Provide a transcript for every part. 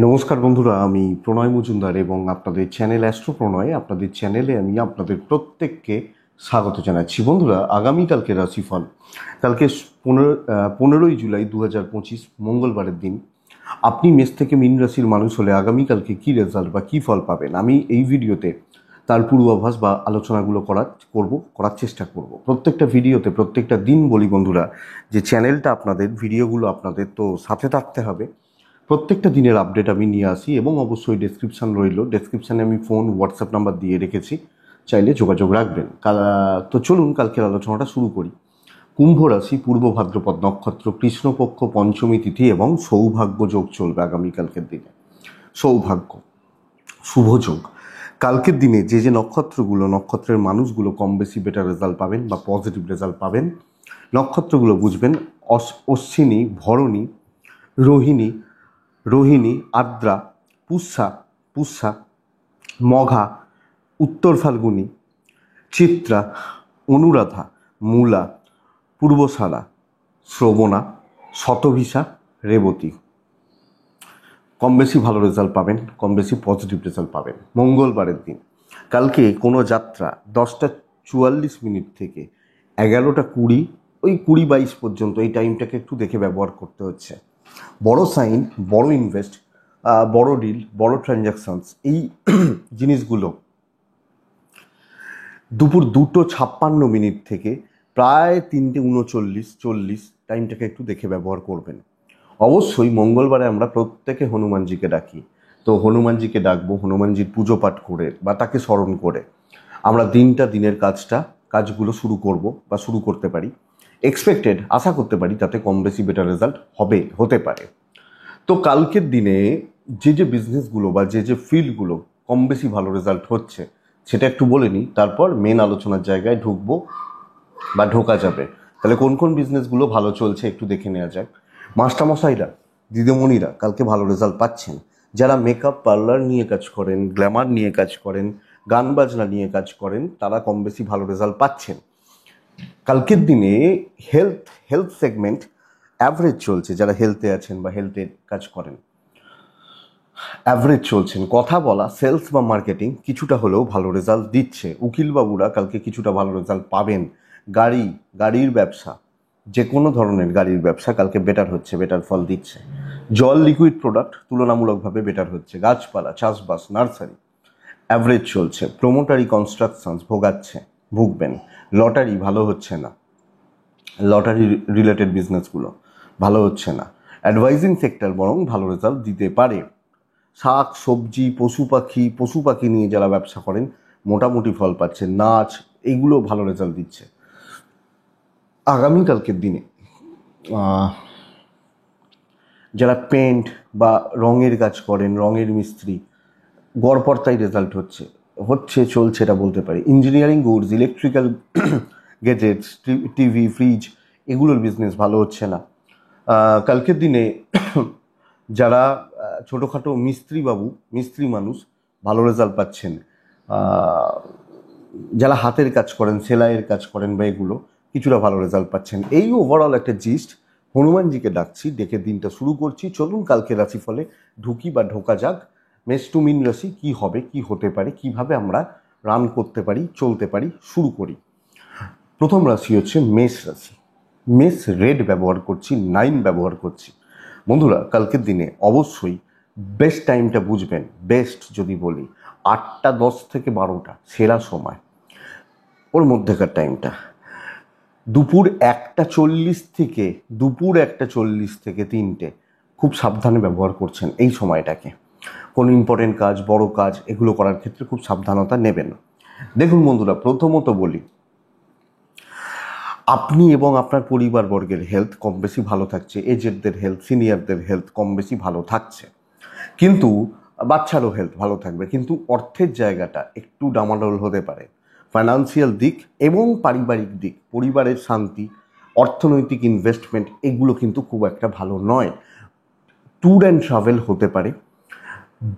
নমস্কার বন্ধুরা, আমি প্রণয় মজুমদার এবং আপনাদের চ্যানেল অ্যাস্ট্রো প্রণয়, আপনাদের চ্যানেলে আমি আপনাদের প্রত্যেককে স্বাগত জানাচ্ছি। বন্ধুরা, আগামীকালকে রাশিফল কালকে 15ই জুলাই 2025 মঙ্গলবারের দিন আপনি মেষ থেকে মীন রাশির মানুষ হলে আগামীকালকে কী রেজাল্ট বা কী ফল পাবেন, আমি এই ভিডিওতে তার পূর্বাভাস বা আলোচনাগুলো করার চেষ্টা করব। প্রত্যেকটা ভিডিওতে প্রত্যেকটা দিন বলি বন্ধুরা, যে চ্যানেলটা আপনাদের, ভিডিওগুলো আপনাদের, তো সাথে থাকতে হবে। প্রত্যেকটা দিনের আপডেট আমি নিয়ে আসি এবং অবশ্যই ডেসক্রিপশান রইল, ডেসক্রিপশানে আমি ফোন হোয়াটসঅ্যাপ নাম্বার দিয়ে রেখেছি, চাইলে যোগাযোগ রাখবেন। তো চলুন কালকের আলোচনাটা শুরু করি। কুম্ভ রাশি, পূর্ব ভাদ্রপদ নক্ষত্র, কৃষ্ণপক্ষ, পঞ্চমী তিথি এবং সৌভাগ্য যোগ চলবে আগামীকালকের দিনে। সৌভাগ্য, শুভ যোগ। কালকের দিনে যে নক্ষত্রের মানুষগুলো কম বেশি বেটার রেজাল্ট পাবেন বা পজিটিভ রেজাল্ট পাবেন, নক্ষত্রগুলো বুঝবেন: অশ্বিনী, ভরণী, রোহিণী, আর্দ্রা, পুষ্যা, মঘা, উত্তর ফাল্গুনী, চিত্রা, অনুরাধা, মূলা, পূর্বশালা, শ্রবণা, শতভিষা, রেবতী। কম বেশি ভালো রেজাল্ট পাবেন, কম বেশি পজিটিভ রেজাল্ট পাবেন। মঙ্গলবারের দিন কালকে কোনো যাত্রা 10টা 44 থেকে 11টা 20, ওই 20-22 পর্যন্ত, এই টাইমটাকে একটু দেখে ব্যবহার করতে হচ্ছে। বড় সাইন, বড় ইনভেস্ট, বড় ডিল, বড় ট্রানজ্যাকশনস, এই জিনিসগুলো দুপুর 2:56 থেকে প্রায় 3:39-40 টাইমটাকে একটু দেখে ব্যবহার করবেন। অবশ্যই মঙ্গলবারে আমরা প্রত্যেকে হনুমানজিকে ডাকি, তো হনুমানজিকে ডাকবো, হনুমানজির পুজো পাঠ করে বা তাকে স্মরণ করে আমরা দিনের কাজগুলো শুরু করব বা শুরু করতে পারি। আশা করতে পারি তাতে কম বেশি বেটার রেজাল্ট হতে পারে। তো কালকের দিনে যে বিজনেসগুলো বা যে ফিল্ডগুলো কম বেশি ভালো রেজাল্ট হচ্ছে সেটা একটু বলে নিই, তারপর মেন আলোচনার জায়গায় ঢোকা যাবে। তাহলে কোন কোন বিজনেসগুলো ভালো চলছে একটু দেখে নেওয়া যাক। মাস্টারমশাইরা, দিদিমণিরা কালকে ভালো রেজাল্ট পাচ্ছেন। যারা মেকআপ পার্লার নিয়ে কাজ করেন, গ্ল্যামার নিয়ে কাজ করেন, গান বাজনা নিয়ে কাজ করেন, তারা কম বেশি ভালো রেজাল্ট পাচ্ছেন। কালকের দিনে হেলথ সেগমেন্ট অ্যাভারেজ চলছে। যারা হেলথে আছেন বা হেলথের কাজ করেন, অ্যাভারেজ চলছেন। কথা বলা, সেলস বা মার্কেটিং কিছুটা হলেও ভালো রেজাল্ট দিচ্ছে। উকিলবাবুরা কালকে কিছুটা ভালো রেজাল্ট পাবেন। গাড়ির ব্যবসা, যে কোনো ধরনের গাড়ির ব্যবসা কালকে বেটার ফল দিচ্ছে। জল, লিকুইড প্রোডাক্ট তুলনামূলকভাবে বেটার হচ্ছে। গাছপালা, চাষবাস, নার্সারি অ্যাভারেজ চলছে। প্রোমোটারি, কনস্ট্রাকশনস ভুগবেন। লটারি ভালো হচ্ছে না, লটারি রিলেটেড বিজনেসগুলো ভালো হচ্ছে না। অ্যাডভাইজিং সেক্টর বরং ভালো রেজাল্ট দিতে পারে। শাক সবজি, পশু পাখি নিয়ে যারা ব্যবসা করেন মোটামুটি ফল পাচ্ছেন। নাচ, এইগুলো ভালো রেজাল্ট দিচ্ছে। আগামীকালকের দিনে যারা পেন্ট বা রঙের কাজ করেন, রঙের মিস্ত্রি, গড়পড়তাই রেজাল্ট চলছে এটা বলতে পারি। Engineering goods, electrical gadgets, TV, fridge, এগুলোর বিজনেস ভালো হচ্ছে না। কালকের দিনে যারা ছোটোখাটো মিস্ত্রি মানুষ ভালো রেজাল্ট পাচ্ছেন। যারা হাতের কাজ করেন, সেলাইয়ের কাজ করেন বা এগুলো কিছুটা ভালো রেজাল্ট পাচ্ছেন। এই ওভারঅল একটা জিস্ট। হনুমানজিকে ডাকছি, ডেকে দিনটা শুরু করছি। চলুন কালকে রাশিফলে ঢোকা যাক। মেষ টু মীন রাশি কী হবে, কী হতে পারে, কিভাবে আমরা রান করতে পারি, চলতে পারি, শুরু করি। প্রথম রাশি হচ্ছে মেষ রাশি। মেষ রেড ব্যবহার করছি, 9 ব্যবহার করছি। বন্ধুরা, কালকের দিনে অবশ্যই বেস্ট টাইমটা বুঝবেন। বেস্ট যদি বলি 8টা 10 থেকে 12টা সেরা সময়, ওর মধ্যেকার টাইমটা। দুপুর 1টা 40 থেকে 3টে খুব সাবধানে ব্যবহার করছেন এই সময়টাকে। কোনো ইম্পর্টেন্ট কাজ, বড় কাজ, এগুলো করার ক্ষেত্রে খুব সাবধানতা নেবেন। দেখুন বন্ধুরা, প্রথমত বলি, আপনি এবং আপনার পরিবারবর্গের হেলথ কম বেশি ভালো থাকছে। এজেডদের হেলথ, সিনিয়রদের হেলথ কম বেশি ভালো থাকছে, কিন্তু বাচ্চারও হেলথ ভালো থাকবে। কিন্তু অর্থের জায়গাটা একটু ডামাডোল হতে পারে। ফাইন্যান্সিয়াল দিক এবং পারিবারিক দিক, পরিবারের শান্তি, অর্থনৈতিক ইনভেস্টমেন্ট, এগুলো কিন্তু খুব একটা ভালো নয়। ট্যুর অ্যান্ড ট্রাভেল হতে পারে।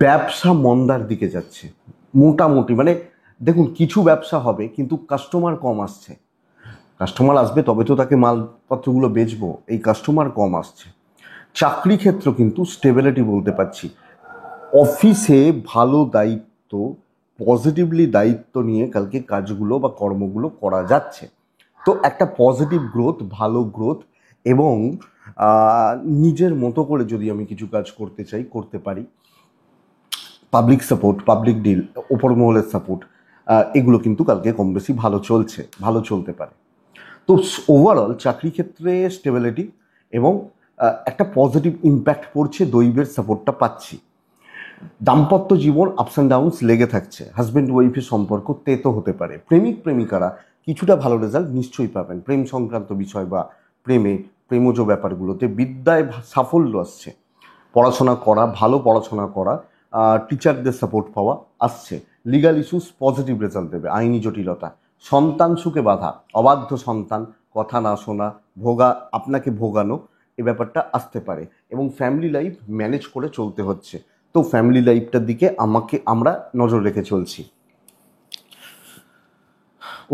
ব্যবসা মন্দার দিকে যাচ্ছে মোটামুটি। দেখুন, কিছু ব্যবসা হবে কিন্তু কাস্টমার কম আসছে। কাস্টমার আসবে তবে তো তাকে মালপত্রগুলো বেচবো, এই কাস্টমার কম আসছে। চাকরি ক্ষেত্র কিন্তু স্টেবিলিটি বলতে পারছি। অফিসে ভালো দায়িত্ব, পজিটিভলি দায়িত্ব নিয়ে কালকে কাজগুলো বা কর্মগুলো করা যাচ্ছে। তো একটা পজিটিভ গ্রোথ, ভালো গ্রোথ এবং নিজের মতো করে যদি আমি কিছু কাজ করতে চাই করতে পারি। পাবলিক সাপোর্ট, পাবলিক ডিল, ওপর মহলের সাপোর্ট, এগুলো কিন্তু কালকে কম বেশি ভালো চলতে পারে। তো ওভারঅল চাকরি ক্ষেত্রে স্টেবিলিটি এবং একটা পজিটিভ ইম্প্যাক্ট পড়ছে, দৈবের সাপোর্টটা পাচ্ছি। দাম্পত্য জীবন আপস অ্যান্ড ডাউনস লেগে থাকছে, হাজব্যান্ড ওয়াইফের সম্পর্ক তেতো হতে পারে। প্রেমিক প্রেমিকারা কিছুটা ভালো রেজাল্ট নিশ্চয়ই পাবেন, প্রেম সংক্রান্ত বিষয় বা প্রেমজ ব্যাপারগুলোতে বিদ্যায় সাফল্য আসছে। পড়াশোনা করা, ভালো পড়াশোনা করা, টিচারদের সাপোর্ট পাওয়া আসছে। লিগাল ইস্যুস পজিটিভ রেজাল্ট দেবে। আইনি জটিলতা, সন্তান সুখে বাধা, অবাধ্য সন্তান, কথা না শোনা, আপনাকে ভোগানো, এ ব্যাপারটা আসতে পারে। এবং ফ্যামিলি লাইফ ম্যানেজ করে চলতে হচ্ছে। তো ফ্যামিলি লাইফটার দিকে আমরা নজর রেখে চলছি।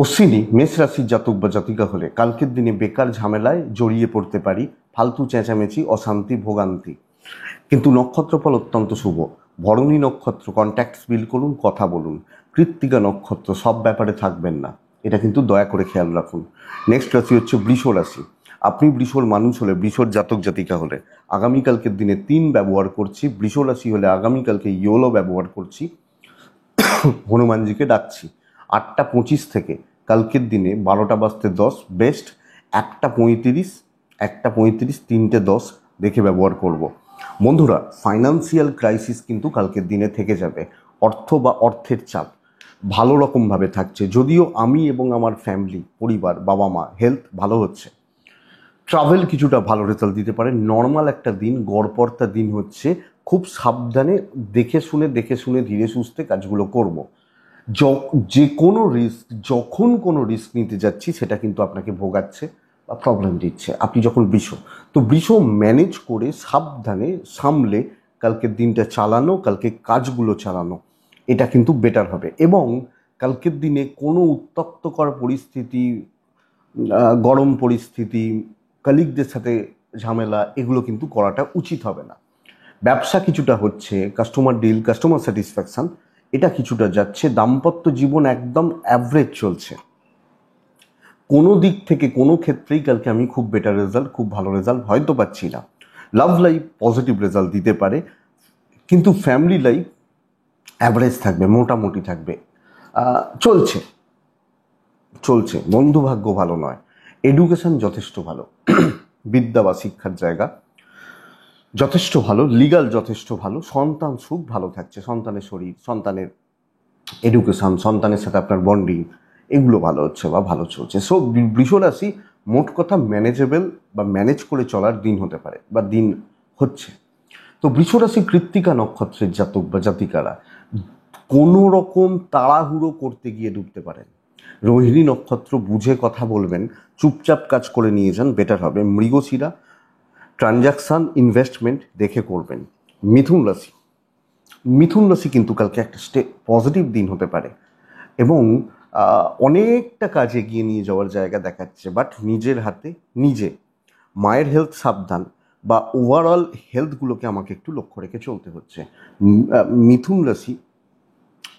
অশ্বিনী মেষ রাশির জাতক বা জাতিকা হলে কালকের দিনে বেকার ঝামেলায় জড়িয়ে পড়তে পারি, ফালতু চেঁচামেচি, অশান্তি, ভোগান্তি। কিন্তু নক্ষত্রফল অত্যন্ত শুভ। ভরণী নক্ষত্র কন্ট্যাক্টস বিল করুন, কথা বলুন। কৃত্তিকা নক্ষত্র সব ব্যাপারে থাকবেন না, এটা কিন্তু দয়া করে খেয়াল রাখুন। নেক্সট রাশি হচ্ছে বৃষ রাশি। আপনি বৃষর মানুষ হলে, বৃষর জাতক জাতিকা হলে আগামীকালকের দিনে 3 ব্যবহার করছি। বৃষ রাশি হলে আগামীকালকে ইয়োলো ব্যবহার করছি, হনুমানজিকে ডাকছি। 8:25 থেকে কালকের দিনে 12:10 বেস্ট, 1:35, 3:10 দেখে ব্যবহার করব। বন্ধুরা, ফাইন্যান্সিয়াল ক্রাইসিস কিন্তু কালকের দিনে থেকে যাবে। অর্থ বা অর্থের চাপ ভালো রকমভাবে থাকছে, যদিও আমি এবং আমার ফ্যামিলি, পরিবার, বাবা মা, হেলথ ভালো হচ্ছে। ট্রাভেল কিছুটা ভালো রেজাল্ট দিতে পারে। নর্মাল একটা দিন, গড়পড়তা দিন হচ্ছে। খুব সাবধানে দেখে শুনে ধীরে সুস্থে কাজগুলো করব। যে কোনো রিস্ক, যখন কোনো রিস্ক নিতে যাচ্ছি সেটা কিন্তু আপনাকে ভোগাচ্ছে বা প্রবলেম দিচ্ছে। আপনি যখন বৃষ ম্যানেজ করে সাবধানে সামলে কালকের দিনটা চালানো, কালকে কাজগুলো চালানো, এটা কিন্তু বেটার হবে। এবং কালকের দিনে কোনো উত্তক্তকর পরিস্থিতি, গরম পরিস্থিতি, কলিগদের সাথে ঝামেলা, এগুলো কিন্তু করাটা উচিত হবে না। ব্যবসা কিছুটা হচ্ছে, কাস্টমার ডিল, কাস্টমার স্যাটিসফ্যাকশন, এটা কিছুটা যাচ্ছে। দাম্পত্য জীবন একদম অ্যাভারেজ চলছে। কোনো দিক থেকে কোনো ক্ষেত্রেই কালকে আমি খুব বেটার রেজাল্ট, খুব ভালো রেজাল্ট হয়তো পাচ্ছি না। লাভ লাইফ পজিটিভ রেজাল্ট দিতে পারে, কিন্তু ফ্যামিলি লাইফ অ্যাভারেজ থাকবে, মোটামুটি থাকবে। চলছে চলছে বন্ধু ভাগ্য ভালো নয়। এডুকেশন যথেষ্ট ভালো, বিদ্যা বা শিক্ষার জায়গা যথেষ্ট ভালো, লিগাল যথেষ্ট ভালো, সন্তান সুখ ভালো থাকছে, সন্তানের শরীর, সন্তানের এডুকেশন, সন্তানের সাথে আপনার বন্ডিং, এগুলো ভালো হচ্ছে বা ভালো চলছে। সো বৃষ রাশি মোট কথা ম্যানেজেবল বা ম্যানেজ করে চলার দিন হতে পারে বা দিন হচ্ছে। তো বৃষ রাশি কৃত্তিকা নক্ষত্রের জাতক বা জাতিকারা কোনো রকম তাড়াহুড়ো করতে গিয়ে ডুবতে পারেন। রোহিণী নক্ষত্র বুঝে কথা বলবেন, চুপচাপ কাজ করে নিয়ে যান, বেটার হবে। মৃগশিরা ট্রানজাকশান, ইনভেস্টমেন্ট দেখে করবেন। মিথুন রাশি কিন্তু কালকে একটা পজিটিভ দিন হতে পারে এবং অনেকটা কাজ এগিয়ে নিয়ে যাওয়ার জায়গা দেখাচ্ছে। বাট নিজের হাতে নিজে, মায়ের হেলথ সাবধান বা ওভারঅল হেলথগুলোকে আমাকে একটু লক্ষ্য রেখে চলতে হচ্ছে। মিথুন রাশি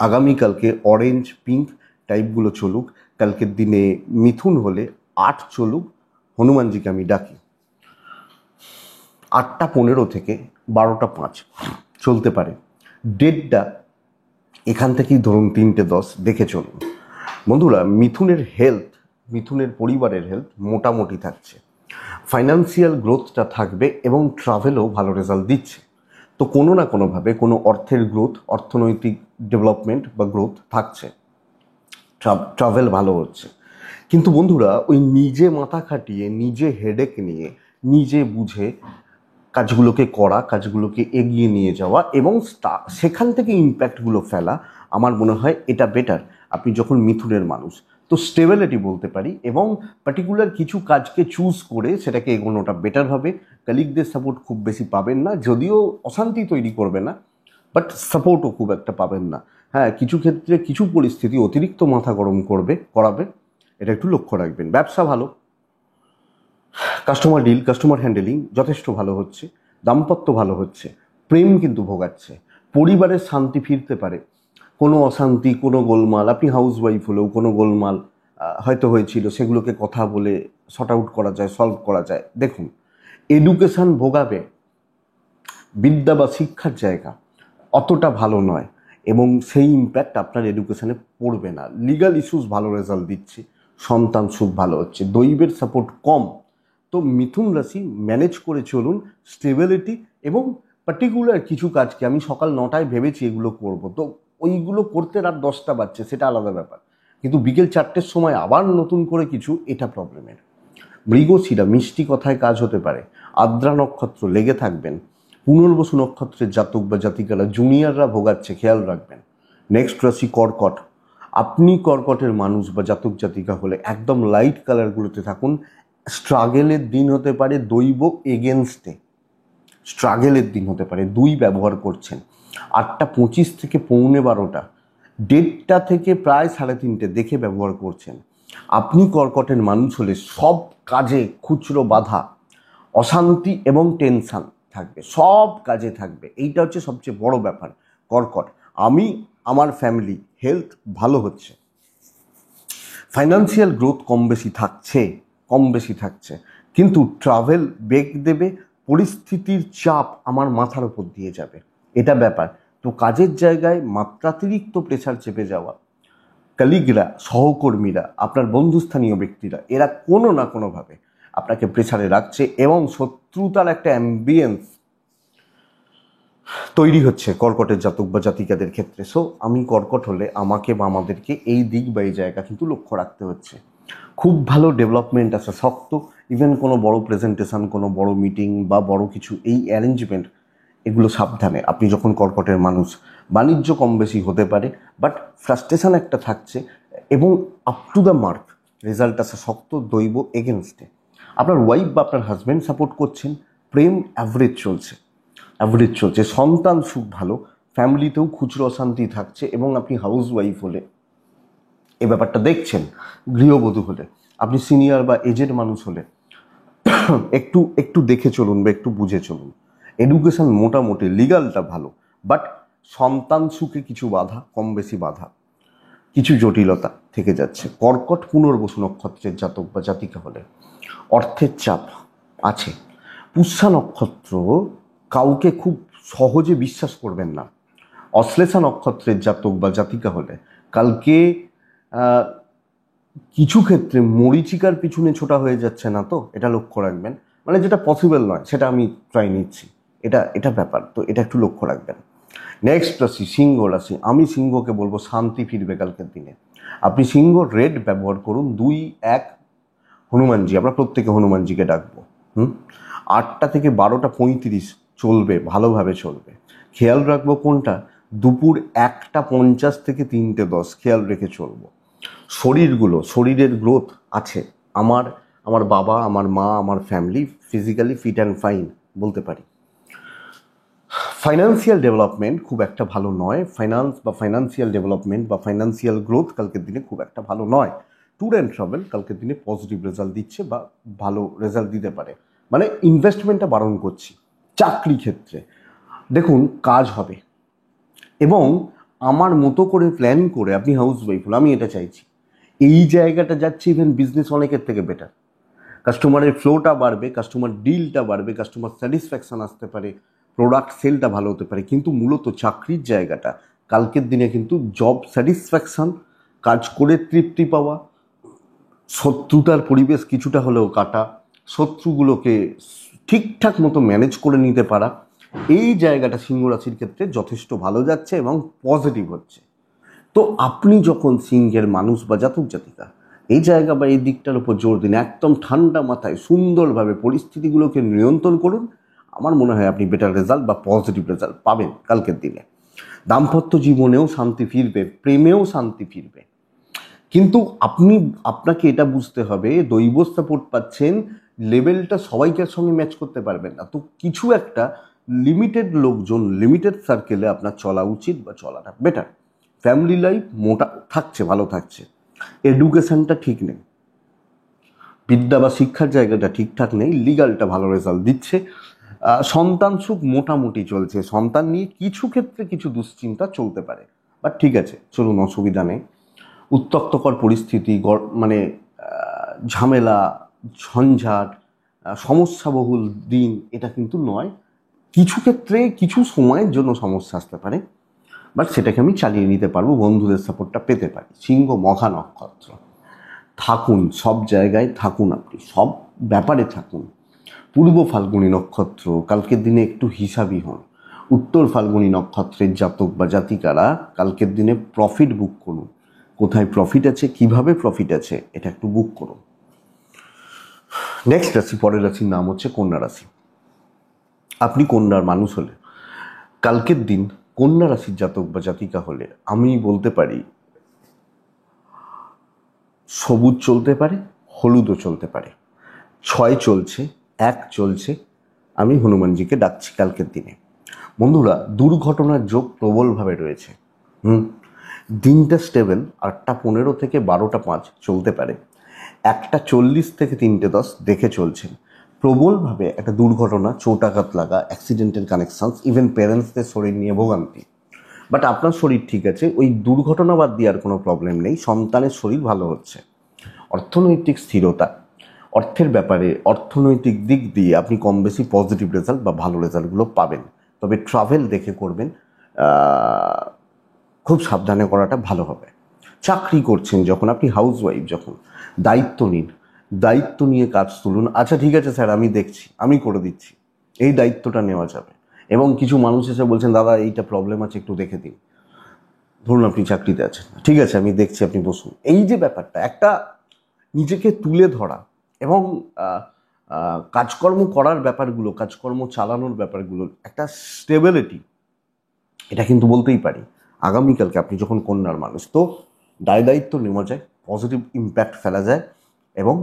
আগামীকালকে অরেঞ্জ পিঙ্ক টাইপগুলো চলুক। কালকের দিনে মিথুন হলে 8 চলুক, হনুমানজিকে আমি ডাকি। 8:15 থেকে 12:05 চলতে পারে। ডেটটা এখান থেকেই ধরুন 3:10 দেখে চলুন। বন্ধুরা, মিথুনের পরিবারের হেলথ মোটামুটি থাকছে। ফাইন্যান্সিয়াল গ্রোথটা থাকবে এবং ট্রাভেলও ভালো রেজাল্ট দিচ্ছে। তো কোনো না কোনোভাবে কোনো অর্থের গ্রোথ, অর্থনৈতিক ডেভেলপমেন্ট বা গ্রোথ থাকছে, ট্রাভেল ভালো হচ্ছে। কিন্তু বন্ধুরা, ওই নিজে মাথা খাটিয়ে, নিজে হেডেক নিয়ে, নিজে বুঝে কাজগুলোকে করা, কাজগুলোকে এগিয়ে নিয়ে যাওয়া এবং সেখান থেকে ইম্প্যাক্টগুলো ফেলা, আমার মনে হয় এটা বেটার। আপনি যখন মিথুনের মানুষ, তো স্টেবিলিটি বলতে পারি এবং পার্টিকুলার কিছু কাজকে চুজ করে সেটাকে এগোনোটা বেটার হবে। কলিগদের সাপোর্ট খুব বেশি পাবেন না, যদিও অশান্তি তৈরি করবে না, বাট সাপোর্টও খুব একটা পাবেন না। হ্যাঁ, কিছু ক্ষেত্রে কিছু পরিস্থিতি অতিরিক্ত মাথা গরম করাবে, এটা একটু লক্ষ্য রাখবেন। ব্যবসা ভালো, কাস্টমার ডিল, কাস্টমার হ্যান্ডেলিং যথেষ্ট ভালো হচ্ছে। দাম্পত্য ভালো হচ্ছে, প্রেম কিন্তু ভোগাচ্ছে। পরিবারের শান্তি ফিরতে পারে। কোনো অশান্তি, কোনো গোলমাল, আপনি হাউস ওয়াইফ হলেও কোনো গোলমাল হয়তো হয়েছিল, সেগুলোকে কথা বলে শর্ট আউট করা যায়, সলভ করা যায়। দেখুন, এডুকেশান ভোগাবে, বিদ্যা বা শিক্ষার জায়গা অতটা ভালো নয় এবং সেই ইম্প্যাক্ট আপনার এডুকেশানে পড়বে না। লিগাল ইস্যুস ভালো রেজাল্ট দিচ্ছে, সন্তান সুখ ভালো হচ্ছে, দৈবের সাপোর্ট কম। তো মিথুন রাশি ম্যানেজ করে চলুন স্টেবিলিটি এবং পার্টিকুলার কিছু কাজকে আমি সকাল 9টায় ভেবেছি এগুলো করব, তো ওইগুলো করতে রাত 10টা বাজছে, সেটা আলাদা ব্যাপার। কিন্তু বিকেল 4টের সময় আবার নতুন করে কিছু, এটা প্রবলেমের। মৃগশিরা মিষ্টি কথায় কাজ হতে পারে। আদ্রা নক্ষত্র লেগে থাকবেন। পুনর্বসু নক্ষত্রের জাতক বা জাতিকারা জুনিয়ররা ভোগাচ্ছে, খেয়াল রাখবেন। নেক্সট রাশি কর্কট। আপনি কর্কটের মানুষ বা জাতক জাতিকা হলে একদম লাইট কালারগুলোতে থাকুন। স্ট্রাগেলের দিন হতে পারে, দৈব এগেনস্টে স্ট্রাগেলের দিন হতে পারে, 2 ব্যবহার করছেন। 8:25 থেকে 11:15, 1:30 থেকে প্রায় 3:30 দেখে ব্যবহার করছেন। আপনি কর্কটের মানুষ হলে সব কাজে খুচরো বাধা, অশান্তি এবং টেনশন থাকবে, সব কাজে থাকবে। এইটা হচ্ছে সবচেয়ে বড় ব্যাপার। কর্কট, আমার ফ্যামিলি হেলথ ভালো হচ্ছে, ফাইন্যান্সিয়াল গ্রোথ কম বেশি থাকছে, কিন্তু ট্রাভেল বেগ দেবে, পরিস্থিতির চাপ আমার মাথার উপর দিয়ে যাবে, এটা ব্যাপার। তো কাজের জায়গায় মাত্রাতিরিক্ত প্রেসার চেপে যাওয়া, কলিগরা, সহকর্মীরা, আপনার বন্ধুস্থানীয় ব্যক্তিরা, এরা কোনো না কোনোভাবে আপনাকে প্রেসারে রাখছে এবং শত্রুতার একটা অ্যাম্বিয়েন্স তৈরি হচ্ছে কর্কটের জাতক বা জাতিকাদের ক্ষেত্রে। সো আমি কর্কট হলে আমাকে বা আমাদেরকে এই দিক বা এই জায়গা কিন্তু লক্ষ্য রাখতে হচ্ছে। খুব ভালো ডেভেলপমেন্ট আছে, শক্ত। ইভেন কোনো বড় প্রেজেন্টেশন, কোনো বড় মিটিং বা বড় কিছু, এই অ্যারেঞ্জমেন্ট, এগুলো সাবধানে। আপনি যখন কর্কটের মানুষ, বাণিজ্য কম বেশি হতে পারে, বাট ফ্রাস্ট্রেশন একটা থাকছে এবং up to the mark result আছে শক্ত, দৈব এগেনস্টে। আপনার ওয়াইফ বা আপনার হাজব্যান্ড সাপোর্ট করছেন, প্রেম অ্যাভারেজ চলছে, সন্তান সুখ ভালো, ফ্যামিলিতেও খুচরো অশান্তি থাকছে এবং আপনি হাউস ওয়াইফ হলে এই ব্যাপারটা দেখছেন। গৃহবধূ হলে, আপনি সিনিয়র বা এজেড মানুষ হলে একটু দেখে চলুন বা একটু বুঝে চলুন। এডুকেশন মোটামুটি, লিগালটা ভালো, বাট সন্তান সুখে কিছু বাধা, কম বেশি বাধা, কিছু জটিলতা থেকে যাচ্ছে। কর্কট পুনর্বসু নক্ষত্রের জাতক বা জাতিকা হলে অর্থের চাপ আছে। পুষ্যা নক্ষত্র, কাউকে খুব সহজে বিশ্বাস করবেন না। অশ্লেষা নক্ষত্রের জাতক বা জাতিকা হলে কালকে কিছু ক্ষেত্রে মরীচিকার পিছনে ছোটা হয়ে যাচ্ছে না, তো এটা লক্ষ্য রাখবেন। মানে যেটা পসিবল নয় সেটা আমি ট্রাই নিচ্ছি, এটা ব্যাপার, তো এটা একটু লক্ষ্য রাখবেন। নেক্সট রাশি সিংহ রাশি। আমি সিংহকে বলবো শান্তি ফিরবে কালকের দিনে। আপনি সিংহ রেড ব্যবহার করুন। 2-1 হনুমানজি, আমরা প্রত্যেকে হনুমানজিকে ডাকবো। 8টা থেকে 12:35 চলবে, ভালোভাবে চলবে। খেয়াল রাখবো কোনটা, দুপুর 1:50 থেকে 3:10 খেয়াল রেখে চলবো। শরীরের গ্রোথ আছে। আমার বাবা, আমার মা, আমার family physically fit and fine বলতে পারি। ফাইন্যান্সিয়াল ডেভেলপমেন্ট খুব একটা ভালো নয়। ফাইন্যান্সিয়াল ডেভেলপমেন্ট বা ফাইন্যান্সিয়াল গ্রোথ কালকের দিনে খুব একটা ভালো নয়। ট্যুর অ্যান্ড ট্রাভেল কালকের দিনে পজিটিভ রেজাল্ট দিচ্ছে বা ভালো রেজাল্ট দিতে পারে, মানে ইনভেস্টমেন্টটা বারণ করছি। চাকরি ক্ষেত্রে দেখুন কাজ হবে এবং আমার মতো করে প্ল্যান করে, আপনি হাউস ওয়াইফ হল, আমি এটা চাইছি, এই জায়গাটা যাচ্ছে। ইভেন বিজনেস অনেকের থেকে বেটার, কাস্টমারের ফ্লোটা বাড়বে, কাস্টমার ডিলটা বাড়বে, কাস্টমার স্যাটিসফ্যাকশন আসতে পারে, প্রোডাক্ট সেলটা ভালো হতে পারে। কিন্তু মূলত চাকরির জায়গাটা কালকের দিনে কিন্তু জব স্যাটিসফ্যাকশন, কাজ করে তৃপ্তি পাওয়া, শত্রুতার পরিবেশ কিছুটা হলেও কাটা, শত্রুগুলোকে ঠিকঠাক মতো ম্যানেজ করে নিতে পারা, এই জায়গাটা সিংহ রাশির ক্ষেত্রে যথেষ্ট ভালো যাচ্ছে এবং পজিটিভ হচ্ছে। তো আপনি যখন সিংহের মানুষ বা জাতক জাতিকা এই জায়গা বা এই দিকটার উপর জোর দিন, একদম ঠান্ডা মাথায় সুন্দরভাবে পরিস্থিতিগুলোকে নিয়ন্ত্রণ করুন, আমার মনে হয় আপনি বেটার রেজাল্ট বা পজিটিভ রেজাল্ট পাবেন কালকের দিনে। দাম্পত্য জীবনেও শান্তি ফিরবে, প্রেমেও শান্তি ফিরবে। কিন্তু আপনাকে এটা বুঝতে হবে, দৈব সাপোর্ট পাচ্ছেন, লেভেলটা সবাইকার সঙ্গে ম্যাচ করতে পারবেন না। তো কিছু একটা লিমিটেড লোকজন, লিমিটেড সার্কেলে আপনার চলা উচিত বা চলাটা বেটার। ফ্যামিলি লাইফ মোটা থাকছে, ভালো থাকছে। এডুকেশনটা ঠিক নেই, বিদ্যা বা শিক্ষার জায়গাটা ঠিকঠাক নেই, লিগালটা ভালো রেজাল্ট দিচ্ছে, সন্তান সুখ মোটামুটি চলছে, সন্তান নিয়ে কিছু ক্ষেত্রে কিছু দুশ্চিন্তা চলতে পারে, বাট ঠিক আছে, চলুন, অসুবিধা নেই। উত্তক্তকর পরিস্থিতি, মানে ঝামেলা, ঝঞ্ঝাট, সমস্যাবহুল দিন এটা কিন্তু নয়। কিছু ক্ষেত্রে কিছু সময়ের জন্য সমস্যা আসতে পারে, বাট সেটাকে আমি চালিয়ে নিতে পারবো, বন্ধুদের সাপোর্টটা পেতে পারি। সিংহ মঘা নক্ষত্র, থাকুন সব জায়গায়, থাকুন আপনি সব ব্যাপারে থাকুন। পূর্ব ফাল্গুনী নক্ষত্র, কালকের দিনে একটু হিসাবি হন। উত্তর ফাল্গুনী নক্ষত্রের জাতক বা জাতিকারা কালকের দিনে প্রফিট বুক করুন। কোথায় প্রফিট আছে, কিভাবে প্রফিট আছে, এটা একটু বুক করুন। নেক্সট রাশি, পরের রাশির নাম হচ্ছে কন্যা রাশি। আপনি কন্যার মানুষ হলে, কালকের দিন কন্যা রাশির জাতক বা জাতিকা হলে আমি বলতে পারি সবুজ চলতে পারে, হলুদও চলতে পারে, 6 চলছে, 1 চলছে। আমি হনুমানজিকে ডাকছি কালকের দিনে। বন্ধুরা, দুর্ঘটনার যোগ প্রবলভাবে রয়েছে। দিনটা স্টেবল, 8টা 15 থেকে 12টা 5 চলতে পারে, 1টা 40 থেকে 3টে 10 দেখে চলছেন। প্রবলভাবে একটা দুর্ঘটনা, চোটাঘাত লাগা, অ্যাক্সিডেন্টের কানেকশনস, ইভেন প্যারেন্টসদের শরীর নিয়ে ভোগান্তি। বাট আপনার শরীর ঠিক আছে, ওই দুর্ঘটনা বাদ দিয়ে আর কোনো প্রবলেম নেই, সন্তানের শরীর ভালো হচ্ছে। অর্থনৈতিক স্থিরতা, অর্থের ব্যাপারে অর্থনৈতিক দিক দিয়ে আপনি কম বেশি পজিটিভ রেজাল্ট বা ভালো রেজাল্টগুলো পাবেন, তবে ট্রাভেল দেখে করবেন, খুব সাবধানে করাটা ভালো হবে। চাকরি করছেন যখন, আপনি হাউসওয়াইফ যখন, দায়িত্ব নিন, দায়িত্ব নিয়ে কাজ তুলুন। আচ্ছা ঠিক আছে স্যার, আমি দেখছি, আমি করে দিচ্ছি, এই দায়িত্বটা নেওয়া যাবে। এবং কিছু মানুষ এসে বলছেন দাদা এইটা প্রবলেম আছে, একটু দেখে দিন। ধরুন আপনি চাকরিতে আছেন, ঠিক আছে আমি দেখছি, আপনি বসুন। এই যে ব্যাপারটা, একটা নিজেকে তুলে ধরা এবং কাজকর্ম করার ব্যাপারগুলো, কাজকর্ম চালানোর ব্যাপারগুলোর একটা স্টেবিলিটি, এটা কিন্তু বলতেই পারি। আগামীকালকে আপনি যখন কন্যার মানুষ, তো দায়িত্ব নেওয়া যায়, পজিটিভ ইম্প্যাক্ট ফেলা যায় এবং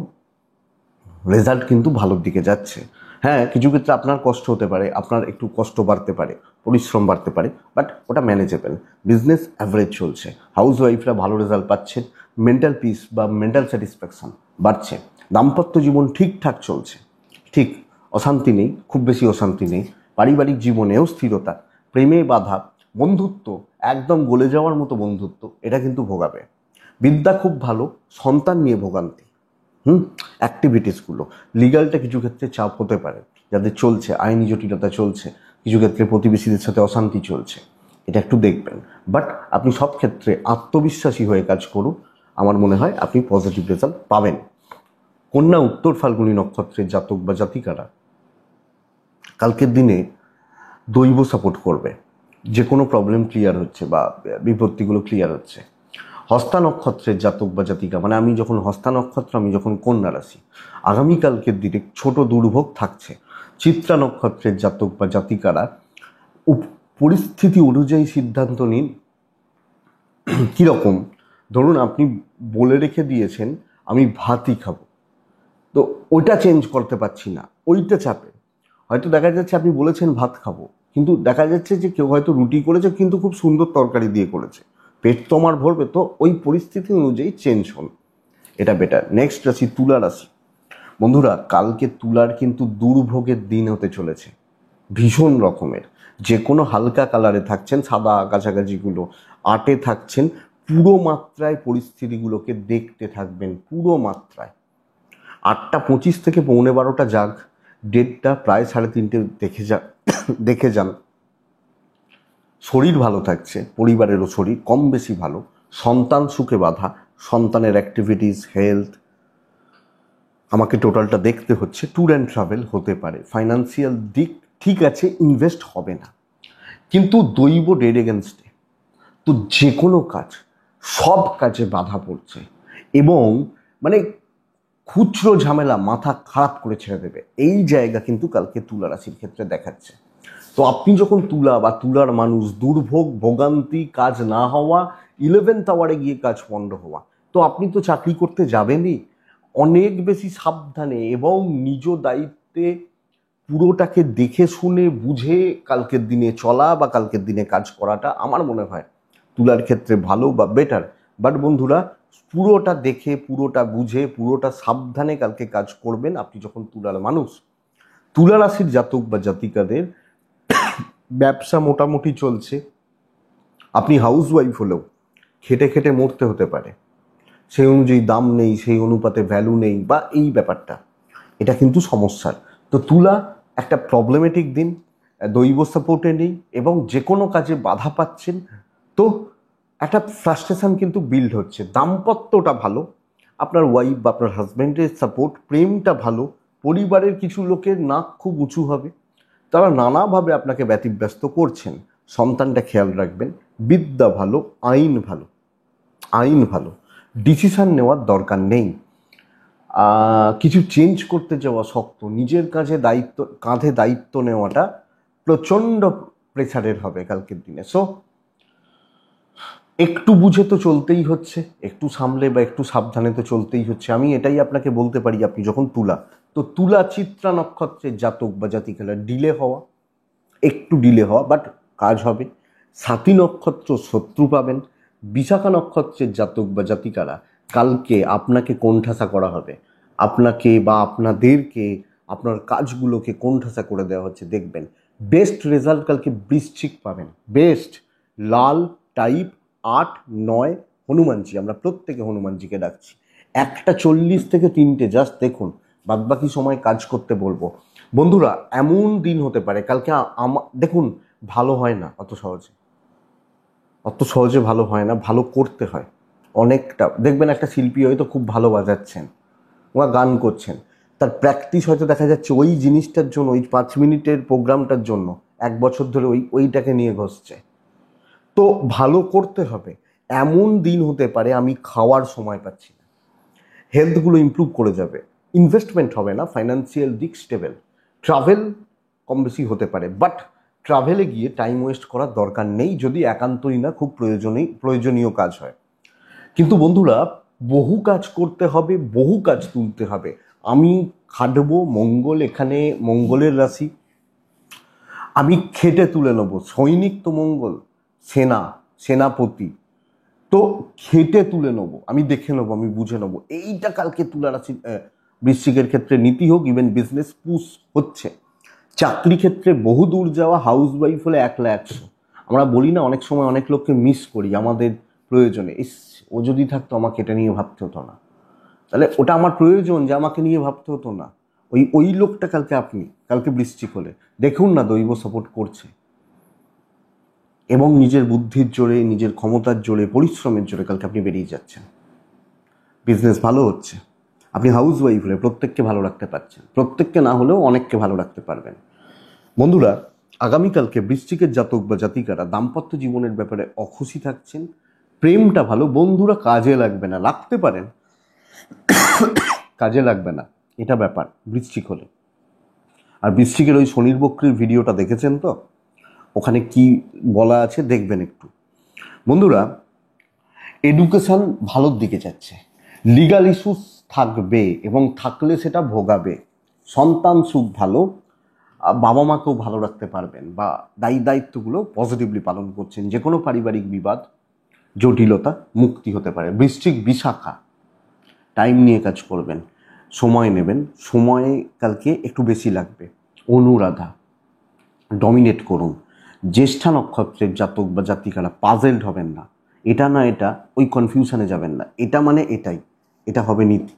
রেজাল্ট কিন্তু ভালোর দিকে যাচ্ছে। হ্যাঁ, কিছু ক্ষেত্রে আপনার কষ্ট হতে পারে, আপনার একটু কষ্ট বাড়তে পারে, পরিশ্রম বাড়তে পারে, বাট ওটা ম্যানেজেবল। বিজনেস অ্যাভারেজ চলছে, হাউস ওয়াইফরা ভালো রেজাল্ট পাচ্ছেন, মেন্টাল পিস বা মেন্টাল স্যাটিসফ্যাকশন বাড়ছে, দাম্পত্য জীবন ঠিকঠাক চলছে, ঠিক অশান্তি নেই, খুব বেশি অশান্তি নেই, পারিবারিক জীবনেও স্থিরতা, প্রেমে বাধা, বন্ধুত্ব একদম গলে যাওয়ার মতো বন্ধুত্ব, এটা কিন্তু ভোগাবে। বিদ্যা খুব ভালো, সন্তান নিয়ে ভোগান্তি, অ্যাক্টিভিটিসগুলো, লিগালটা কিছু ক্ষেত্রে চাপ হতে পারে, যাদের চলছে আইনি জটিলতা চলছে, কিছু ক্ষেত্রে প্রতিবেশীদের সাথে অশান্তি চলছে, এটা একটু দেখবেন। বাট আপনি সব ক্ষেত্রে আত্মবিশ্বাসী হয়ে কাজ করুন, আমার মনে হয় আপনি পজিটিভ রেজাল্ট পাবেন। কন্যা উত্তর ফাল্গুনী নক্ষত্রের জাতক বা জাতিকারা কালকের দিনে দৈব সাপোর্ট করবে, যে কোনো প্রবলেম ক্লিয়ার হচ্ছে বা বিপত্তিগুলো ক্লিয়ার হচ্ছে। হস্তা নক্ষত্রের জাতক বা জাতিকা, মানে আমি যখন হস্তা নক্ষত্র, আমি যখন কন্যা রাশি, আগামীকালকের দিনে ছোট দুর্ভোগ থাকছে। চিত্রা নক্ষত্রের জাতক বা জাতিকারা পরিস্থিতি অনুযায়ী সিদ্ধান্ত নিন। কীরকম? ধরুন আপনি বলে রেখে দিয়েছেন আমি ভাতই খাবো, তো ওইটা চেঞ্জ করতে পারছি না, ওইটা চাপে হয়তো দেখা যাচ্ছে আপনি বলেছেন ভাত খাবো, কিন্তু দেখা যাচ্ছে যে কেউ হয়তো রুটি করেছে কিন্তু খুব সুন্দর তরকারি দিয়ে করেছে, পেট তো আমার ভরবে, তো ওই পরিস্থিতি অনুযায়ী চেঞ্জ হন, এটা বেটার। নেক্সট রাশি তুলা রাশি। বন্ধুরা, কালকে তুলার কিন্তু দুর্ভোগের দিন হতে চলেছে, ভীষণ রকমের। যে কোনো হালকা কালারে থাকছেন, সাদা কাছাকাছিগুলো, আটে থাকছেন, পুরো মাত্রায় পরিস্থিতিগুলোকে দেখতে থাকবেন, পুরো মাত্রায়। 8টা 25 থেকে 11:15 যাক, ডেটটা প্রায় 3:30 দেখে যান। শরীর ভালো থাকছে, পরিবারেরও শরীর কম বেশি ভালো, সন্তান সুখে বাঁধা, সন্তানের অ্যাক্টিভিটিস, হেলথ, আমাকে টোটালটা দেখতে হচ্ছে। ট্যুর অ্যান্ড ট্রাভেল হতে পারে, ফাইন্যান্সিয়াল দিক ঠিক আছে, ইনভেস্ট হবে না, কিন্তু দৈব ডেড এগেনস্টে, তো যে কোনো কাজ, সব কাজে বাধা পড়ছে এবং মানে খুচরো ঝামেলা মাথা খারাপ করে ছেড়ে দেবে, এই জায়গা কিন্তু কালকে তুলা রাশির ক্ষেত্রে দেখাচ্ছে। তো আপনি যখন তুলা বা তুলার মানুষ, দুর্ভোগ, ভোগান্তি, কাজ না হওয়া, 11th আওয়ারে গিয়ে কাজ বন্ধ হওয়া, তো আপনি তো চাকরি করতে যাবেনই, অনেক বেশি সাবধানে এবং নিজ দায়িত্বে পুরোটাকে দেখে শুনে বুঝে কালকের দিনে চলা বা কালকের দিনে কাজ করাটা আমার মনে হয় তুলার ক্ষেত্রে ভালো বা বেটার। বাট বন্ধুরা, পুরোটা দেখে, পুরোটা বুঝে, পুরোটা সাবধানে কালকে কাজ করবেন আপনি যখন তুলার মানুষ। তুলা রাশির জাতক বা জাতিকাদের ব্যবসা মোটামুটি চলছে। আপনি হাউস ওয়াইফ হলেও খেটে খেটে মরতে হতে পারে, সেই অনুযায়ী দাম নেই, সেই অনুপাতে ভ্যালু নেই, বা এই ব্যাপারটা এটা কিন্তু সমস্যার। তো তুলা একটা প্রবলেমেটিক দিন, দৈব সাপোর্টে নেই এবং যে কোনো কাজে বাধা পাচ্ছেন। তো একটা ফ্রাস্ট্রেশন কিন্তু বিল্ড হচ্ছে। দাম্পত্যটা ভালো, আপনার ওয়াইফ বা আপনার হাজব্যান্ডের সাপোর্ট, প্রেমটা ভালো, পরিবারের কিছু লোকের নাক খুব উঁচু হবে, তারা নানাভাবে আপনাকে ব্যতিব্যস্ত করছেন। সন্তানটা খেয়াল রাখবেন। বিদ্যা ভালো, আইন ভালো, আইন ভালো। ডিসিশন নেওয়ার দরকার নেই, কিছু চেঞ্জ করতে যাওয়া শক্ত, নিজের কাঁধে দায়িত্ব নেওয়াটা প্রচণ্ড প্রেসারের হবে কালকের দিনে। সো একটু বুঝে তো চলতেই হচ্ছে, একটু সামলে বা একটু সাবধানে তো চলতেই হচ্ছে। আমি এটাই আপনাকে বলতে পারি, আপনি যখন তুলা চিত্রা নক্ষত্রের জাতক বা জাতিকারা একটু ডিলে হওয়া, বাট কাজ হবে। স্বাতী নক্ষত্র শত্রু পাবেন। বিশাখা নক্ষত্রের জাতক বা জাতিকারা কালকে আপনাকে কোণঠাসা করা হবে, আপনাকে বা আপনাদেরকে, আপনার কাজগুলোকে কোণঠাসা করে দেওয়া হচ্ছে। দেখবেন বেস্ট রেজাল্ট কালকে বৃশ্চিক পাবেন। বেস্ট লাল টাইপ 8, 9 হনুমানজি, আমরা প্রত্যেকে হনুমানজিকে ডাকছি। 1:40 থেকে 3টে জাস্ট দেখুন, বাদবাকি সময় কাজ করতে বলবো। বন্ধুরা, এমন দিন হতে পারে কালকে দেখুন, ভালো হয় না অত সহজে ভালো হয় না, ভালো করতে হয় অনেকটা। দেখবেন একটা শিল্পী হয়তো খুব ভালো বাজাচ্ছেন, ওরা গান করছেন, তার প্র্যাকটিস হয়তো দেখা যাচ্ছে ওই জিনিসটার জন্য, ওই 5 মিনিটের প্রোগ্রামটার জন্য 1 বছর ধরে ওইটাকে নিয়ে ঘষছে। তো ভালো করতে হবে। এমন দিন হতে পারে আমি খাওয়ার সময় পাচ্ছি না, হেলথগুলো ইমপ্রুভ করে যাবে, ইনভেস্টমেন্ট হবে না, ফাইন্যান্সিয়াল দিক স্টেবল, ট্রাভেল কম বেশি হতে পারে, বাট ট্রাভেলে গিয়ে টাইম ওয়েস্ট করার দরকার নেই যদি একান্তই না খুব প্রয়োজনীয় কাজ হয়। কিন্তু বন্ধুরা, বহু কাজ করতে হবে, বহু কাজ তুলতে হবে। আমি খাটবো, মঙ্গল এখানে, মঙ্গলের রাশি, আমি খেটে তুলে নেবো। সৈনিক তো মঙ্গল, সেনাপতি, তো খেটে তুলে নেবো, আমি দেখে নেবো, আমি বুঝে নেবো। এইটা কালকে তুলা রাশি বৃশ্চিকের ক্ষেত্রে নীতি হোক, ইভেন বিজনেস পুশ হচ্ছে। চাকরি ক্ষেত্রে বহু দূর যাওয়া, হাউস ওয়াইফ হলে 100 আমরা বলি না, অনেক সময় অনেক লোককে মিস করি আমাদের প্রয়োজনে। ও যদি থাকতো আমাকে এটা নিয়ে ভাবতে হতো না, তাহলে ওটা আমার প্রয়োজন যে আমাকে নিয়ে ভাবতে হতো না। ওই লোকটা কালকে বৃশ্চিক হলে দেখুন না, দৈব সাপোর্ট করছে এবং নিজের বুদ্ধির জোরে, নিজের ক্ষমতার জোরে, পরিশ্রমের জোরে কালকে আপনি বেরিয়ে যাচ্ছেন। বিজনেস ভালো হচ্ছে। আপনি হাউস ওয়াইফ হলে প্রত্যেককে ভালো রাখতে পারছেন, প্রত্যেককে না হলেও অনেককে ভালো রাখতে পারবেন। বন্ধুরা, আগামীকালকে বৃশ্চিকের জাতক বা জাতিকারা দাম্পত্য জীবনের ব্যাপারে অখুশি থাকছেন। প্রেমটা ভালো, বন্ধুরা কাজে লাগবে না, লাগতে পারেন, কাজে লাগবে না, এটা ব্যাপার বৃশ্চিক হলে। আর বৃশ্চিকের ওই শনির বক্রির ভিডিওটা দেখেছেন তো, ওখানে কি বলা আছে দেখবেন একটু। বন্ধুরা, এডুকেশন ভালোর দিকে যাচ্ছে, লিগাল ইস্যুস থাকবে এবং থাকলে সেটা ভোগাবে। সন্তান সুখ ভালো, বাবা মাকেও ভালো রাখতে পারবেন বা দায়িত্বগুলো পজিটিভলি পালন করছেন। যে কোনো পারিবারিক বিবাদ, জটিলতা মুক্তি হতে পারে। বৃশ্চিক বিশাখা, টাইম নিয়ে কাজ করবেন, সময় নেবেন, সময় কালকে একটু বেশি লাগবে। অনুরাধা, ডমিনেট করুন। জ্যেষ্ঠা নক্ষত্রের জাতক বা জাতিকারা পাজেলড হবেন না, এটা না এটা, ওই কনফিউশনে যাবেন না, এটা মানে এটাই, এটা হবে নীতি।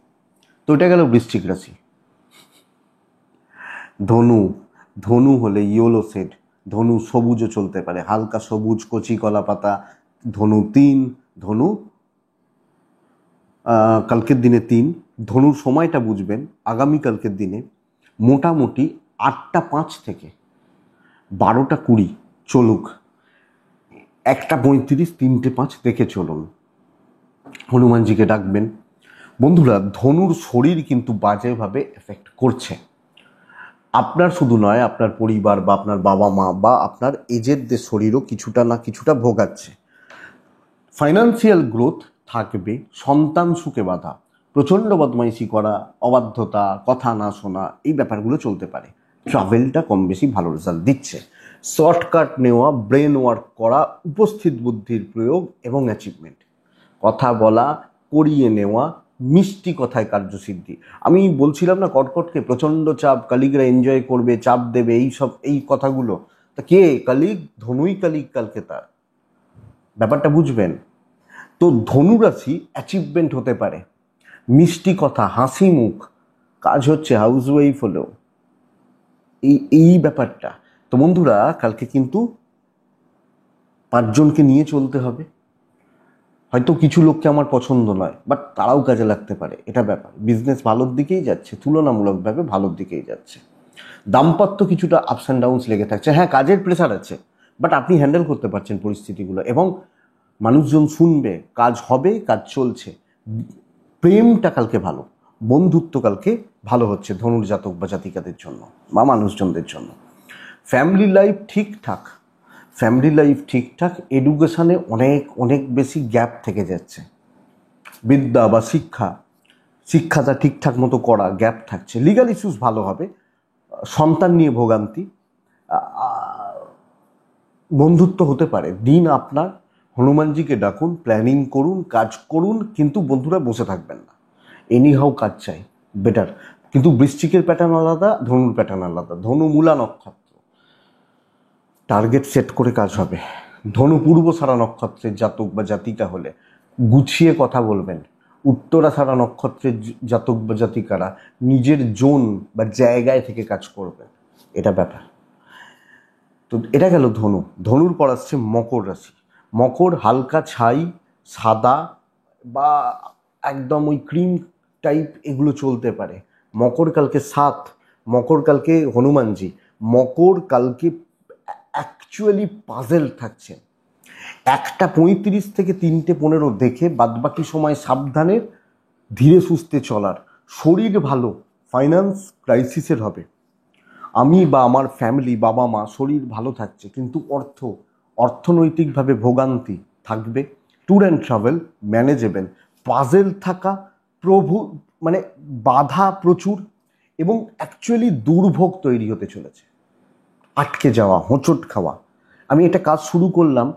তো এটা গেল বৃশ্চিক রাশি। ধনু হলে ইয়েলো শেড, ধনু সবুজও চলতে পারে, হালকা সবুজ, কচি কলা পাতা। ধনু 3, ধনু কালকের দিনে 3। ধনুর সময়টা বুঝবেন, আগামীকালকের দিনে মোটামুটি 8:05 থেকে 12:20 চলুক, 1:35, 3:05 দেখে চলুন। হনুমানজিকে ডাকবেন। বন্ধুরা, ধনুর শরীর কিন্তু বাজেভাবে এফেক্ট করছে, আপনার শুধু নয়, আপনার পরিবার বা আপনার বাবা মা বা আপনার এজেডদের শরীরও কিছুটা না কিছুটা ভোগাচ্ছে। ফাইন্যান্সিয়াল গ্রোথ থাকবে, সন্তান সুখে বাধা, প্রচণ্ড বদমাইশি করা, অবাধ্যতা, কথা না শোনা, এই ব্যাপারগুলো চলতে পারে। ট্রাভেলটা কম বেশি ভালো রেজাল্ট দিচ্ছে। শর্টকাট নেওয়া, ব্রেন ওয়ার্ক করা, উপস্থিত বুদ্ধির প্রয়োগ এবং অ্যাচিভমেন্ট, কথা বলা, করিয়ে নেওয়া, মিষ্টি কথায় কার্যসিদ্ধি। আমি বলছিলাম না কটকটকে প্রচণ্ড চাপ, কালিগরা এনজয় করবে, চাপ দেবে, এই কথাগুলো। তা কে কালিগ? ধনুই কালিগ কালকে তার। ব্যাপারটা বুঝবেন। তো ধনু রাশি অ্যাচিভমেন্ট হতে পারে, মিষ্টি কথা, হাসি মুখ, কাজ হচ্ছে, হাউসওয়াইফ হলেও এই ব্যাপারটা। তো বন্ধুরা কালকে কিন্তু 5 জনকে নিয়ে চলতে হবে। হয়তো কিছু লোককে আমার পছন্দ নয়, বাট তারাও কাজে লাগতে পারে, এটা ব্যাপার। বিজনেস ভালোর দিকেই যাচ্ছে, তুলনামূলকভাবে ভালোর দিকেই যাচ্ছে। দাম্পত্য কিছুটা আপস অ্যান্ড ডাউনস লেগে থাকছে, হ্যাঁ কাজের প্রেশার আছে, বাট আপনি হ্যান্ডেল করতে পারছেন পরিস্থিতিগুলো, এবং মানুষজন শুনবে, কাজ হবে, কাজ চলছে। প্রেমটা কালকে ভালো, বন্ধুত্ব কালকে ভালো হচ্ছে ধনুর জাতক বা জাতিকাদের জন্য বা মানুষজনদের জন্য। ফ্যামিলি লাইফ ঠিকঠাক, ফ্যামিলি লাইফ ঠিকঠাক। এডুকেশানে অনেক অনেক বেশি গ্যাপ থেকে যাচ্ছে, বিদ্যা বা শিক্ষাটা ঠিকঠাক মতো করা গ্যাপ থাকছে। লিগাল ইস্যুস ভালো হবে, সন্তান নিয়ে ভোগান্তি, বন্ধুত্ব হতে পারে। দিন আপনার, হনুমানজিকে ডাকুন, প্ল্যানিং করুন, কাজ করুন, কিন্তু বন্ধুরা বসে থাকবেন না, এনিহাও কাজ চাই, বেটার। কিন্তু বৃশ্চিকের প্যাটার্ন আলাদা, ধনুর প্যাটার্ন আলাদা। ধনু মূলা নক্ষত্র, টার্গেট সেট করে কাজ হবে। ধনু পূর্বসারা নক্ষত্রের জাতক বা জাতিকা হলে গুছিয়ে কথা বলবেন। উত্তরাষাঢ়া নক্ষত্রের জাতক বা জাতিকারা নিজের জোন বা জায়গায় থেকে কাজ করবেন, এটা ব্যাপার। তো এটা গেল ধনু। ধনুর পর আসছে মকর রাশি। মকর হালকা ছাই, সাদা বা একদম ওই ক্রিম টাইপ, এগুলো চলতে পারে। মকর কালকে 7, মকর কালকে হনুমানজি, মকর কালকে অ্যাকচুয়ালি পাজেল থাকছে। 1:35 থেকে 3:15 দেখে বাদবাকি সময় সাবধানের, ধীরে সুস্থে চলার। শরীর ভালো, ফাইন্যান্স ক্রাইসিসের হবে। আমি বা আমার ফ্যামিলি, বাবা মা, শরীর ভালো থাকছে, কিন্তু অর্থনৈতিকভাবে ভোগান্তি থাকবে। Tour and travel manageable, puzzle থাকা, মানে বাধা প্রচুর, এবং অ্যাকচুয়ালি দুর্ভোগ তৈরি হতে চলেছে, আটকে যাওয়া, হোঁচট খাওয়া। আমি একটা কাজ শুরু করলাম,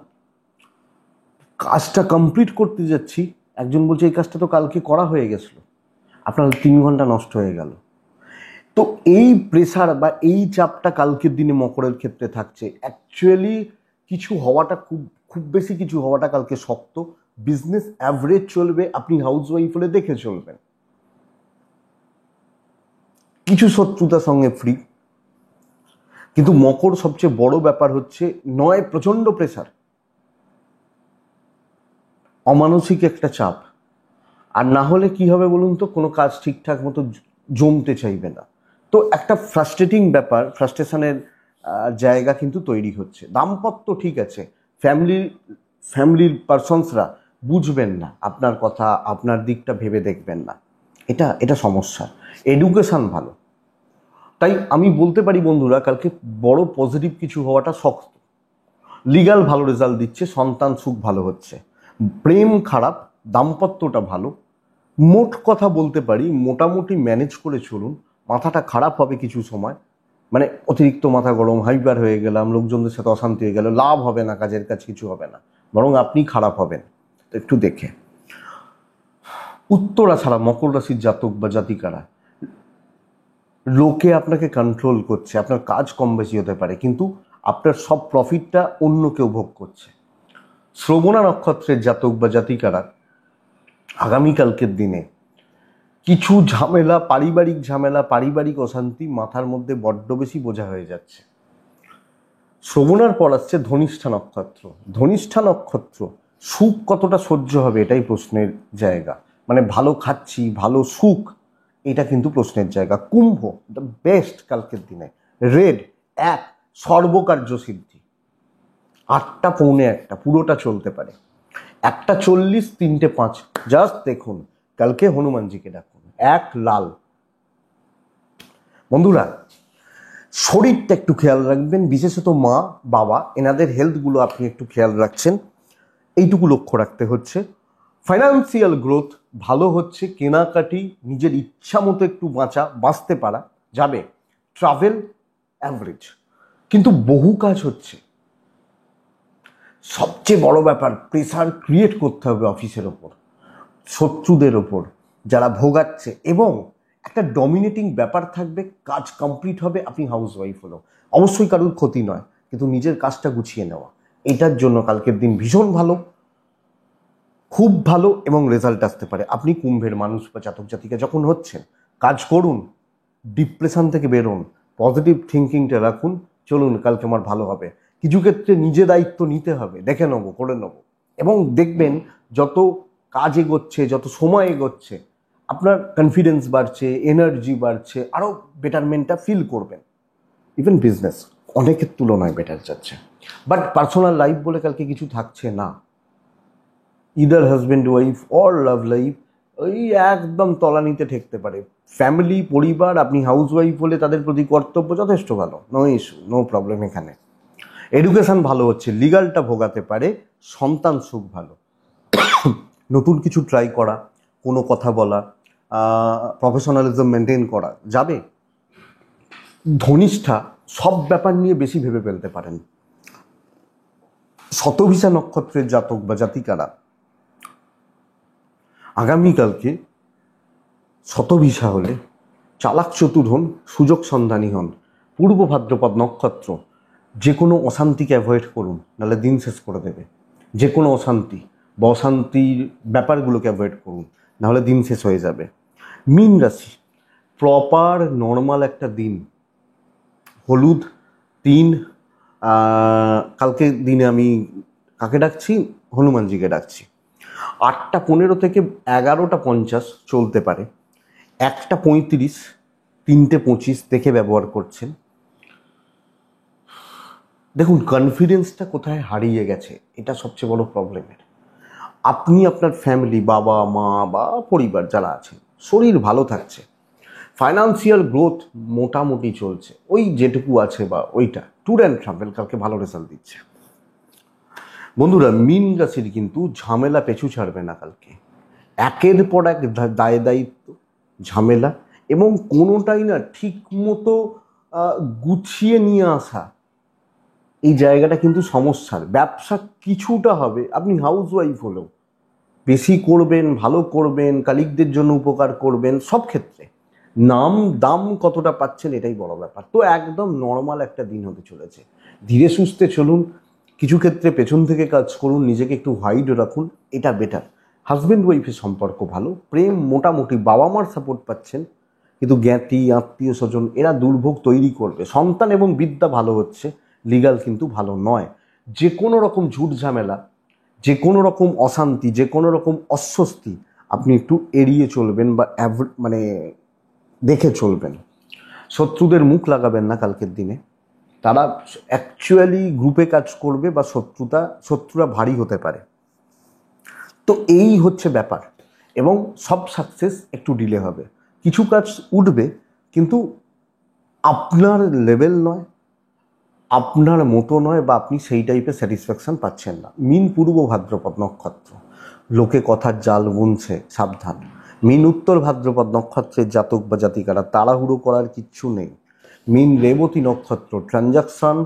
কাজটা কমপ্লিট করতে যাচ্ছি, একজন বলছে এই কাজটা তো কালকে করা হয়ে গেছিলো, আপনার 3 ঘন্টা নষ্ট হয়ে গেল। তো এই প্রেসার বা এই চাপটা কালকের দিনে মকরের ক্ষেত্রে থাকছে। অ্যাকচুয়ালি কিছু হওয়াটা খুব বেশি কিছু হওয়াটা কালকে শক্ত। বিজনেস অ্যাভারেজ চলবে, আপনি হাউসওয়াইফ হলে দেখে চলবেন। কিছু শত্রুতার সঙ্গে ফ্রি, কিন্তু মকর সবচেয়ে বড় ব্যাপার হচ্ছে, নয় প্রচন্ড প্রেসার, অমানসিক একটা চাপ। আর না হলে কি হবে বলুন তো, কোনো কাজ ঠিকঠাক মতো জমতে চাইবে না। তো একটা ফ্রাস্ট্রেটিং ব্যাপার, ফ্রাস্ট্রেশনের জায়গা কিন্তু তৈরি হচ্ছে। দাম্পত্য ঠিক আছে, ফ্যামিলির পারসনসরা বুঝবেন না আপনার কথা, আপনার দিকটা ভেবে দেখবেন না, এটা সমস্যা। এডুকেশান ভালো, তাই আমি বলতে পারি বন্ধুরা কালকে বড় পজিটিভ কিছু হওয়াটা শক্ত। লিগাল ভালো রেজাল্ট দিচ্ছে, সন্তান সুখ ভালো হচ্ছে। প্রেম খারাপ, দাম্পত্যটা ভালো। মোট কথা বলতে পারি মোটামুটি ম্যানেজ করে চলুন। মাথাটা খারাপ হবে কিছু সময়, মানে অতিরিক্ত মাথা গরম, হাইপার হয়ে গেলাম, লোকজনদের সাথে অশান্তি হয়ে গেল, লাভ হবে না, কাজের কাজ কিছু হবে না, বরং আপনি খারাপ হবেন। তো একটু দেখে। উত্তরাষাঢ়া মকর রাশির জাতক বা জাতিকারা, লোকে আপনাকে কন্ট্রোল করছে, আপনার কাজ কম বেশি হতে পারে, কিন্তু আপনার সব প্রফিটটা অন্য কেউ ভোগ করছে। শ্রবণা নক্ষত্রের জাতক বা জাতিকারা আগামীকালকের দিনে কিছু ঝামেলা, পারিবারিক অশান্তি মাথার মধ্যে বড্ড বেশি বোঝা হয়ে যাচ্ছে। শ্রবণার পর আসছে ধনিষ্ঠা নক্ষত্র। ধনিষ্ঠা নক্ষত্র, সুখ কতটা সহ্য হবে এটাই প্রশ্নের জায়গা। মানে ভালো খাচ্ছি, ভালো সুখ, এটা কিন্তু প্রশ্নের জায়গা। কুম্ভ, দ্য বেস্ট কালকের দিনে। রেড 1, সর্বকার্য সিদ্ধি। 8টা পৌনে 1টা পুরোটা চলতে পারে। 1:40, 3:05, জাস্ট দেখুন। কালকে হনুমানজিকে ডাকুন। 1 লাল। বন্ধুরা শরীরটা একটু খেয়াল রাখবেন, বিশেষত মা বাবা, এনাদের হেলথগুলো আপনি একটু খেয়াল রাখছেন, এইটুকু লক্ষ্য রাখতে হচ্ছে। ফাইন্যান্সিয়াল গ্রোথ ভালো হচ্ছে, কেনাকাটি, নিজের ইচ্ছা মতো একটু বাঁচতে পারা যাবে। ট্রাভেল অ্যাভারেজ, কিন্তু বহু কাজ হচ্ছে। সবচেয়ে বড় ব্যাপার, প্রেসার ক্রিয়েট করতে হবে অফিসের ওপর, শত্রুদের ওপর, যারা ভোগাচ্ছে, এবং একটা ডমিনেটিং ব্যাপার থাকবে, কাজ কমপ্লিট হবে, আপনি হাউস ওয়াইফ হলো, অবশ্যই কারোর ক্ষতি নয়, কিন্তু নিজের কাজটা গুছিয়ে নেওয়া, এটার জন্য কালকের দিন ভীষণ ভালো, খুব ভালো, এবং রেজাল্ট আসতে পারে। আপনি কুম্ভের মানুষ বা জাতক জাতিকা যখন হচ্ছেন, কাজ করুন, ডিপ্রেশন থেকে বেরোন, পজিটিভ থিঙ্কিংটা রাখুন, চলুন কালকে আমার ভালো হবে। কিছু ক্ষেত্রে নিজে দায়িত্ব নিতে হবে, দেখে নেবো, করে নেবো, এবং দেখবেন যত কাজ এগোচ্ছে, যত সময় এগোচ্ছে, আপনার কনফিডেন্স বাড়ছে, এনার্জি বাড়ছে, আরও বেটারমেন্টটা ফিল করবেন। ইভেন বিজনেস অনেকের তুলনায় বেটার যাচ্ছে। বাট পার্সোনাল লাইফ বলে কালকে কিছু থাকছে না। Either husband wife or love life ওই একদম তলানিতে ঠেকতে পারে। ফ্যামিলি, পরিবার, আপনি হাউস ওয়াইফ হলে তাদের প্রতি কর্তব্য যথেষ্ট ভালো, নো ইস্যু, নো প্রবলেম। এখানে এডুকেশন ভালো হচ্ছে, লিগালটা ভোগাতে পারে, সন্তান সুখ ভালো, নতুন কিছু ট্রাই করা, কোনো কথা বলা, প্রফেশনালিজম মেনটেন করা যাবে। ধনিষ্ঠা সব ব্যাপার নিয়ে বেশি ভেবে ফেলতে পারেন। শতভিসা নক্ষত্রের জাতক বা জাতিকারা আগামীকালকে শতভিসা হলে চালাক চতুর হন, সুযোগ সন্ধানী হন। পূর্ব ভাদ্রপদ নক্ষত্র, যে কোনো অশান্তিকে অ্যাভয়েড করুন, নাহলে দিন শেষ করে দেবে। যে কোনো অশান্তি বা অশান্তির ব্যাপারগুলোকে অ্যাভয়েড করুন, নাহলে দিন শেষ হয়ে যাবে। মীন রাশি, প্রপার নর্মাল একটা দিন, হলুদ 3, কালকে দিনে আমি কাকে ডাকছি, হনুমানজিকে ডাকছি। 8টা 15 থেকে 11টা 50 চলতে পারে, 1টা 35, 3টে 25 দেখে ব্যবহার করছেন। দেখুন কনফিডেন্সটা কোথায় হারিয়ে গেছে, এটা সবচেয়ে বড় প্রবলেমের। আপনি আপনার ফ্যামিলি, বাবা মা বা পরিবার যারা আছেন, শরীর ভালো থাকছে, ফাইন্যান্সিয়াল গ্রোথ মোটামুটি চলছে, ওই যেটুকু আছে বা ওইটা, ট্যুর অ্যান্ড ট্রাভেল কালকে ভালো রেজাল্ট দিচ্ছে। বন্ধুরা, মীন রাশির কিন্তু ঝামেলা পেছু ছাড়বে না কালকে, একের পর এক দায় দায়িত্ব, ঝামেলা, এবং কোনোটাই না ঠিক মতো গুছিয়ে নিয়ে আসা, এই জায়গাটা কিন্তু সমস্যার। ব্যবসা কিছুটা হবে, আপনি হাউস ওয়াইফ হলেও বেশি করবেন, ভালো করবেন, কালিকদের জন্য উপকার করবেন, সব ক্ষেত্রে নাম দাম কতটা পাচ্ছেন এটাই বড় ব্যাপার। তো একদম নর্মাল একটা দিন হতে চলেছে, ধীরে সুস্থে চলুন, কিছু ক্ষেত্রে পেছন থেকে কাজ করুন, নিজেকে একটু হাইড রাখুন, এটা বেটার। হাজব্যান্ড ওয়াইফের সম্পর্ক ভালো, প্রেম মোটামুটি, বাবা মার সাপোর্ট পাচ্ছেন, কিন্তু জ্ঞাতি আত্মীয় স্বজন এরা দুর্ভোগ তৈরি করবে। সন্তান এবং বিদ্যা ভালো হচ্ছে, লিগাল কিন্তু ভালো নয়। যে কোনো রকম ঝুট ঝামেলা, যে কোনো রকম অশান্তি, যে কোনো রকম অস্বস্তি আপনি একটু এড়িয়ে চলবেন বা মানে দেখে চলবেন। শত্রুদের মুখ লাগাবেন না কালকের দিনে, তারা অ্যাকচুয়ালি গ্রুপে কাজ করবে বা শত্রুরা ভারী হতে পারে। তো এই হচ্ছে ব্যাপার, এবং সব সাকসেস একটু ডিলে হবে, কিছু কাজ উঠবে, কিন্তু আপনার লেভেল নয়, আপনার মতো নয়, বা আপনি সেই টাইপের স্যাটিসফ্যাকশন পাচ্ছেন না। মীন পূর্ব ভাদ্রপদ নক্ষত্র, লোকে কথার জাল বুনছে, সাবধান। মীন উত্তর ভাদ্রপদ নক্ষত্রের জাতক বা জাতিকারা, তাড়াহুড়ো করার কিচ্ছু নেই। মীন রেবতী নক্ষত্র, ট্রানজাকশান,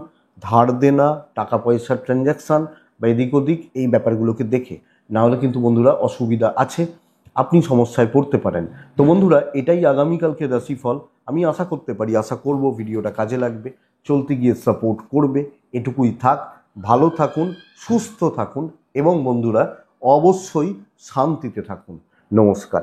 ধার দেনা, টাকা পয়সার ট্রানজাকশান বা এদিক ওদিক, এই ব্যাপারগুলোকে দেখে, না হলে কিন্তু বন্ধুরা অসুবিধা আছে, আপনি সমস্যায় পড়তে পারেন। তো বন্ধুরা, এটাই আগামীকালকে রাশিফল। আমি আশা করতে পারি, আশা করব ভিডিওটা কাজে লাগবে, চলতে গিয়ে সাপোর্ট করবে, এটুকুই থাক। ভালো থাকুন, সুস্থ থাকুন, এবং বন্ধুরা অবশ্যই শান্তিতে থাকুন। নমস্কার।